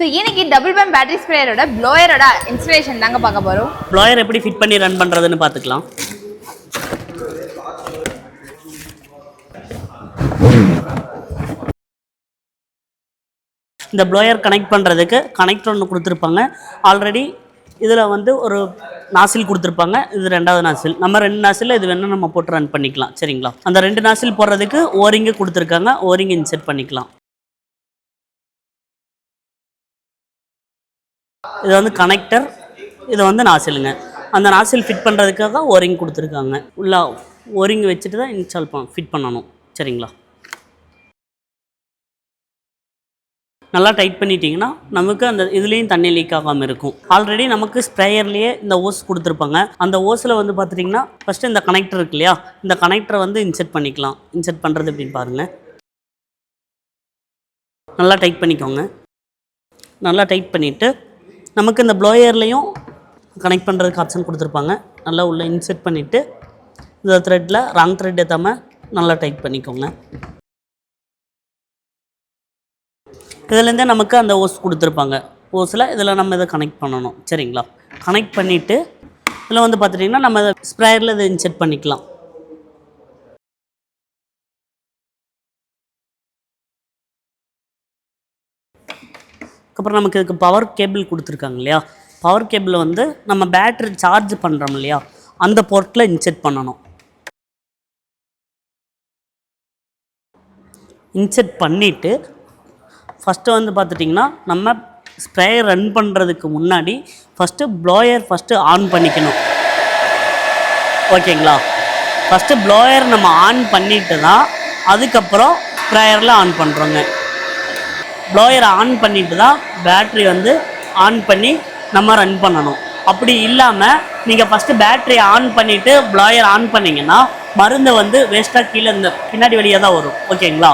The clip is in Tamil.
So, இன்னைக்கு டபுள் பம்ப் பேட்டரி ஸ்ப்ரேயரோட ப்ளோயரோட இன்ஸ்டலேஷன் தாங்க பார்க்க போறோம். ப்ளோயர் எப்படி ஃபிட் பண்ணி ரன் பண்றதுன்னு பார்த்துக்கலாம். இந்த ப்ளோயர் கனெக்ட் பண்ணுறதுக்கு கனெக்டர் ஒன்று கொடுத்துருப்பாங்க. ஆல்ரெடி இதில் வந்து ஒரு நாசில் கொடுத்துருப்பாங்க. இது ரெண்டாவது நாசில். நம்ம 2 நாசில் இது வேணால் நம்ம போட்டு ரன் பண்ணிக்கலாம். சரிங்களா? அந்த 2 நாசில் போடுறதுக்கு ஓரிங்கு கொடுத்துருக்காங்க. ஓரிங் இன்செர்ட் பண்ணிக்கலாம். இது வந்து கனெக்டர், இது வந்து நாசிலுங்க. அந்த நாசில் ஃபிட் பண்ணுறதுக்காக ஓரிங் கொடுத்துருக்காங்க. உள்ள ஓரிங் வச்சுட்டு தான் இன்ஸ்டால் ஃபிட் பண்ணணும். சரிங்களா? நல்லா டைட் பண்ணிட்டீங்கன்னா நமக்கு அந்த இதுலேயும் தண்ணி லீக் ஆகாமல் இருக்கும். ஆல்ரெடி நமக்கு ஸ்ப்ரேயர்லேயே இந்த ஓஸ் கொடுத்துருப்பாங்க. அந்த ஓஸில் வந்து பார்த்துட்டிங்கன்னா ஃபஸ்ட்டு இந்த கனெக்டர் இருக்கு இல்லையா, இந்த கனெக்டரை வந்து இன்செர்ட் பண்ணிக்கலாம். இன்செர்ட் பண்ணுறது எப்படின்னு பாருங்கள். நல்லா டைட் பண்ணிக்கோங்க. நல்லா டைட் பண்ணிவிட்டு நமக்கு இந்த ப்ளோயர்லேயும் கனெக்ட் பண்ணுறதுக்கு ஆப்ஷன் கொடுத்துருப்பாங்க. நல்லா உள்ளே இன்செர்ட் பண்ணிவிட்டு இந்த த்ரெட்டில் ராங் த்ரெட் ஏற்றாமல் நல்லா டைட் பண்ணிக்கோங்க. இதுலேருந்தே நமக்கு அந்த ஓஸ் கொடுத்துருப்பாங்க. ஓஸில் இதில் நம்ம இதை கனெக்ட் பண்ணணும். சரிங்களா? கனெக்ட் பண்ணிவிட்டு இதில் வந்து பார்த்துட்டிங்கன்னா நம்ம ஸ்ப்ரேயரில் இதை இன்செர்ட் பண்ணிக்கலாம். அப்புறம் நமக்கு இதுக்கு பவர் கேபிள் கொடுத்துருக்காங்க இல்லையா, பவர் கேபிள் வந்து நம்ம பேட்ரி சார்ஜ் பண்ணுறோம் இல்லையா, அந்த போர்ட்டில் இன்செர்ட் பண்ணணும். இன்செர்ட் பண்ணிவிட்டு ஃபஸ்ட்டு வந்து பார்த்துட்டிங்கன்னா நம்ம ஸ்ப்ரேயர் ரன் பண்ணுறதுக்கு முன்னாடி ஃபஸ்ட்டு ப்ளோயர் ஆன் பண்ணிக்கணும். ஓகேங்களா? ஃபஸ்ட்டு ப்ளோயர் நம்ம ஆன் பண்ணிவிட்டு தான் அதுக்கப்புறம் ஸ்ப்ரேயரில் ஆன் பண்ணுறோங்க. ப்ளோயரை ஆன் பண்ணிவிட்டு தான் பேட்ரி வந்து ஆன் பண்ணி நம்ம ரன் பண்ணணும். அப்படி இல்லாமல் நீங்கள் ஃபஸ்ட்டு பேட்ரி ஆன் பண்ணிவிட்டு ப்ளோயர் ஆன் பண்ணிங்கன்னா மருந்து வந்து வேஸ்ட்டாக கீழே இந்த பின்னாடி வழியாக தான் வரும். ஓகேங்களா?